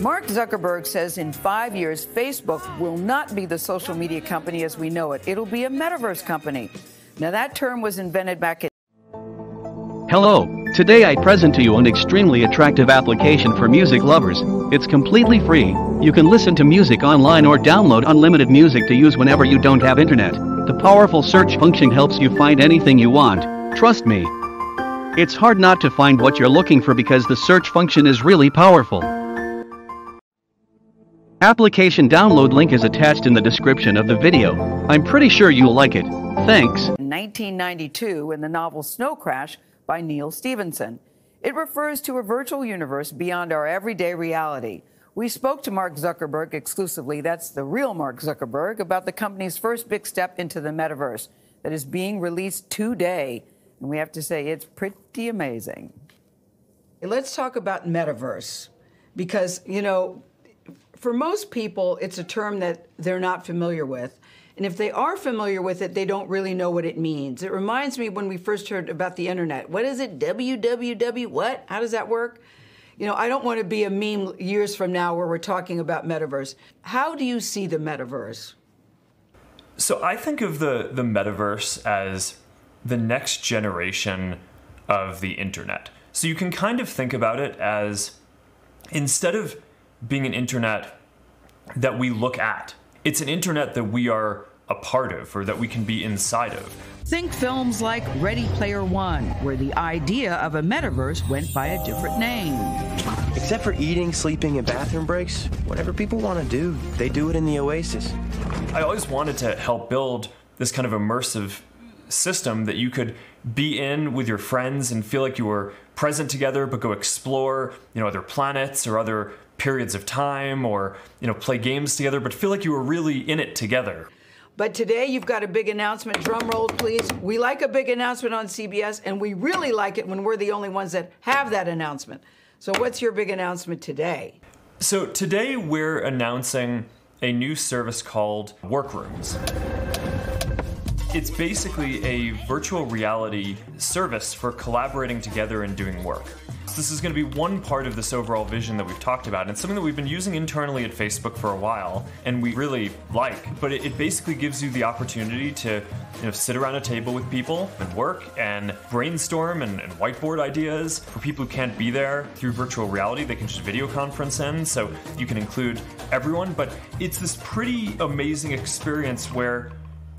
Mark Zuckerberg says in 5 years, Facebook will not be the social media company as we know it. It'll be a metaverse company. Now, that term was invented back in... Hello, today I present to you an extremely attractive application for music lovers. It's completely free. You can listen to music online or download unlimited music to use whenever you don't have internet. The powerful search function helps you find anything you want. Trust me. It's hard not to find what you're looking for because the search function is really powerful. Application download link is attached in the description of the video. I'm pretty sure you'll like it. Thanks. 1992 in the novel Snow Crash by Neil Stephenson. It refers to a virtual universe beyond our everyday reality. We spoke to Mark Zuckerberg exclusively, that's the real Mark Zuckerberg, about the company's first big step into the metaverse that is being released today. And we have to say it's pretty amazing. Let's talk about metaverse because, you know, for most people, it's a term that they're not familiar with. And if they are familiar with it, they don't really know what it means. It reminds me when we first heard about the internet. What is it? www what? How does that work? You know, I don't want to be a meme years from now where we're talking about metaverse. How do you see the metaverse? So I think of the metaverse as the next generation of the internet. So you can kind of think about it as, instead of being an internet that we look at, it's an internet that we are a part of, or that we can be inside of. Think films like Ready Player One, where the idea of a metaverse went by a different name. Except for eating, sleeping, and bathroom breaks, whatever people want to do, they do it in the Oasis. I always wanted to help build this kind of immersive system that you could be in with your friends and feel like you were present together, but go explore, you know, other planets or other periods of time, or, you know, play games together, but feel like you were really in it together. But today you've got a big announcement. Drum roll, please. We like a big announcement on CBS, and we really like it when we're the only ones that have that announcement. So what's your big announcement today? So today we're announcing a new service called Workrooms. It's basically a virtual reality service for collaborating together and doing work. So this is going to be one part of this overall vision that we've talked about, and it's something that we've been using internally at Facebook for a while, and we really like. But it basically gives you the opportunity to, you know, sit around a table with people and work and brainstorm and whiteboard ideas. For people who can't be there through virtual reality, they can just video conference in, so you can include everyone. But it's this pretty amazing experience where,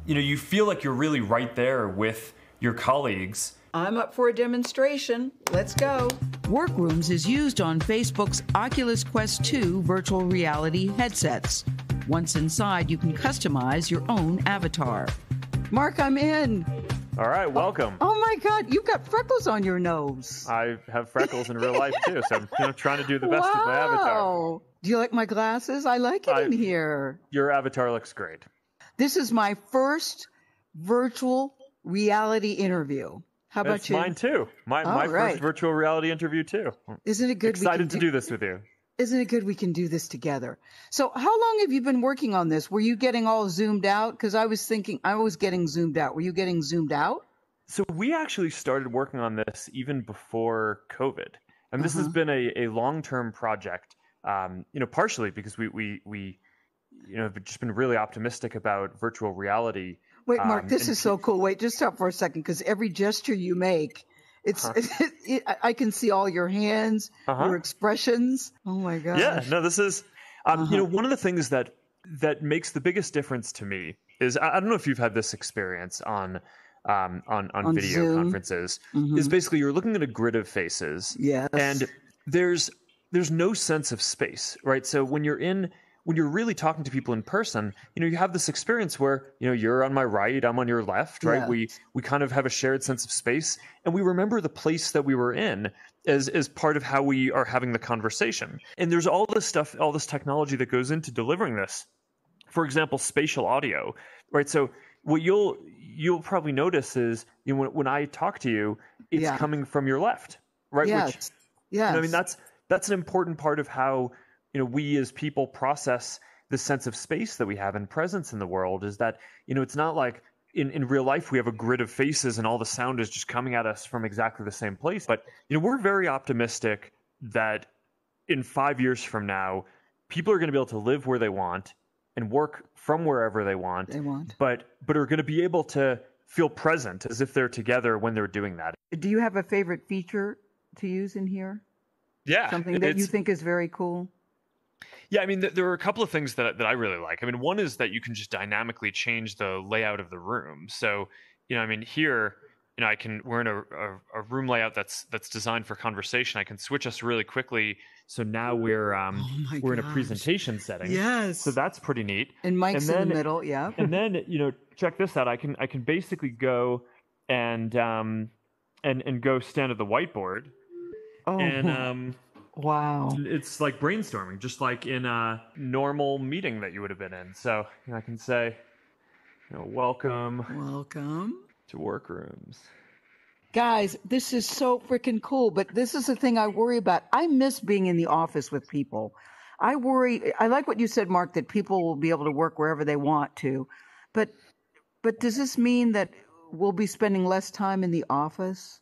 you know, you feel like you're really right there with your colleagues. I'm up for a demonstration. Let's go. Workrooms is used on Facebook's Oculus Quest 2 virtual reality headsets. Once inside, you can customize your own avatar. Mark, I'm in. All right, welcome. Oh my God, you've got freckles on your nose. I have freckles in real life too, so I'm, you know, trying to do the best with my avatar. Do you like my glasses? I like it in here. Your avatar looks great. This is my first virtual reality interview. How about It's you? mine too. My first virtual reality interview too. Isn't it good? Excited to do this with you. Isn't it good we can do this together? So how long have you been working on this? Were you getting all zoomed out? Because I was thinking I was getting zoomed out. Were you getting zoomed out? So we actually started working on this even before COVID. And this has been a long-term project, you know, partially because we you know, have just been really optimistic about virtual reality. Wait, Mark, this is so cool. Wait, just stop for a second, because every gesture you make, I can see all your hands, your expressions. Oh my gosh. Yeah, no, this is, you know, one of the things that makes the biggest difference to me is, I don't know if you've had this experience on video Zoom conferences, is basically you're looking at a grid of faces. Yes. And there's no sense of space, right? So when you're really talking to people in person, you know, you have this experience where, you know, you're on my right, I'm on your left, right? Yeah. We kind of have a shared sense of space, and we remember the place that we were in as part of how we are having the conversation. And there's all this stuff, all this technology that goes into delivering this. For example, spatial audio, right? So what you'll probably notice is, you know, when I talk to you, it's coming from your left, right? Yes. You know, I mean, that's an important part of how, you know, we as people process the sense of space that we have and presence in the world, is that, you know, it's not like in real life we have a grid of faces and all the sound is just coming at us from exactly the same place. But, you know, we're very optimistic that in 5 years from now, people are going to be able to live where they want and work from wherever they want. But are going to be able to feel present as if they're together when they're doing that. Do you have a favorite feature to use in here? Yeah. Something that you think is very cool? Yeah, I mean, there are a couple of things that I really like. I mean, one is that you can just dynamically change the layout of the room. So, I mean, here, we're in a room layout that's designed for conversation. I can switch us really quickly. So now we're in a presentation setting. Yes. So that's pretty neat. And Mike's in the middle, yeah. And then, check this out. I can basically go and go stand at the whiteboard. Oh. And wow. It's like brainstorming, just like in a normal meeting that you would have been in. So I can say, welcome to Workrooms. Guys, this is so freaking cool, but this is the thing I worry about. I miss being in the office with people. I like what you said, Mark, that people will be able to work wherever they want to. But does this mean that we'll be spending less time in the office?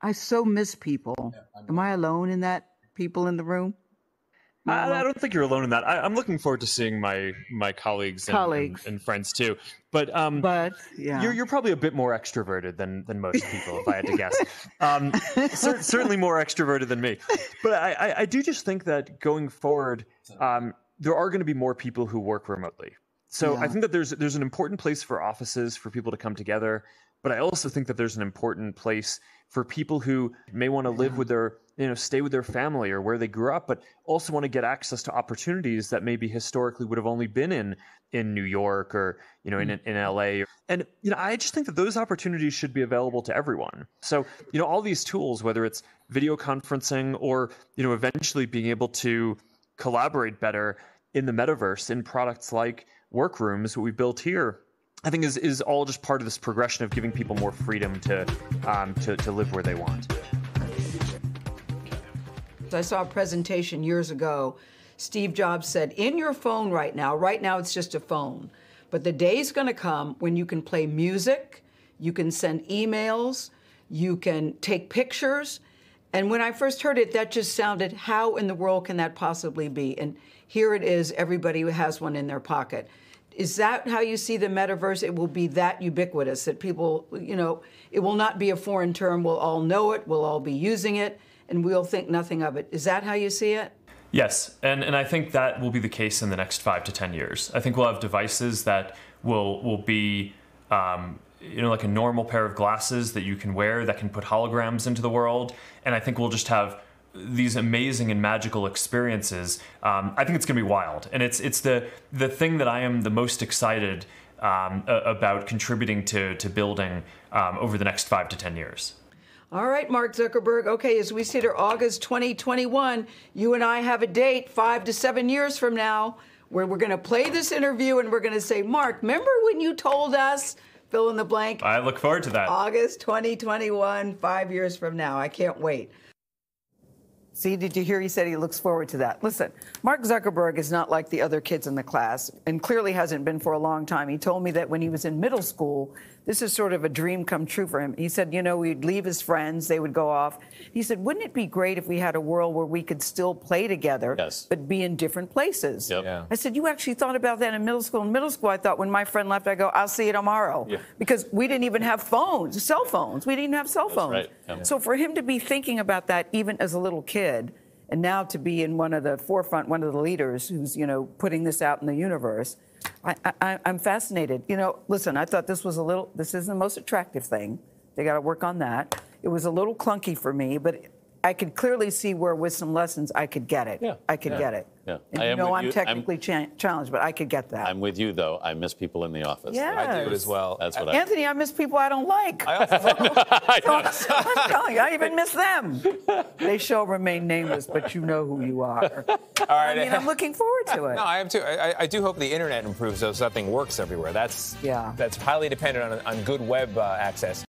I so miss people. Am I alone in that? People in the room? I don't think you're alone in that. I'm looking forward to seeing my colleagues and friends too. But yeah, you're probably a bit more extroverted than most people, if I had to guess. Certainly more extroverted than me. But I do just think that going forward, there are going to be more people who work remotely. So I think that there's an important place for offices for people to come together. But I also think that there's an important place for people who may want to live with their, stay with their family or where they grew up, but also want to get access to opportunities that maybe historically would have only been in New York or, in LA. And, I just think that those opportunities should be available to everyone. So, all these tools, whether it's video conferencing or, eventually being able to collaborate better in the metaverse in products like Workrooms, what we built here, I think is all just part of this progression of giving people more freedom to live where they want. I saw a presentation years ago. Steve Jobs said, in your phone right now it's just a phone, but the day's going to come when you can play music, you can send emails, you can take pictures. And when I first heard it, that just sounded, how in the world can that possibly be? And here it is, everybody has one in their pocket. Is that how you see the metaverse? It will be that ubiquitous that people, it will not be a foreign term. We'll all know it. We'll all be using it, and we'll think nothing of it. Is that how you see it? Yes, and I think that will be the case in the next 5 to 10 years. I think we'll have devices that will be, like a normal pair of glasses that you can wear that can put holograms into the world. And I think we'll just have these amazing and magical experiences. I think it's going to be wild, and it's the thing that I am the most excited about contributing to building over the next 5 to 10 years. All right, Mark Zuckerberg. Okay, as we sit here, August 2021, you and I have a date 5 to 7 years from now where we're going to play this interview and we're going to say, Mark, remember when you told us, fill in the blank? I look forward to that. August 2021, 5 years from now. I can't wait. See, did you hear he said he looks forward to that? Listen, Mark Zuckerberg is not like the other kids in the class, and clearly hasn't been for a long time. He told me that when he was in middle school, this is sort of a dream come true for him. He said, he'd leave his friends, they would go off. He said, wouldn't it be great if we had a world where we could still play together, but be in different places? Yep. Yeah. I said, you actually thought about that in middle school? In middle school, I thought when my friend left, I go, I'll see you tomorrow. Yeah. Because we didn't even have phones, cell phones. We didn't even have cell phones. Right. Yeah. So for him to be thinking about that even as a little kid, and now to be in one of the forefront, one of the leaders who's, putting this out in the universe, I'm fascinated. Listen, I thought this isn't the most attractive thing. They got to work on that. It was a little clunky for me, but I could clearly see where with some lessons I could get it. Yeah. I could get it. Yeah. And I'm technically challenged, but I could get that. I'm with you, though. I miss people in the office. Yes. I do as well. That's what Anthony, I miss people I don't like. I I'm telling you, I even miss them. They shall remain nameless, but you know who you are. All right. I mean, I'm looking forward to it. No, I am too. I do hope the internet improves so something works everywhere. That's highly dependent on good web access.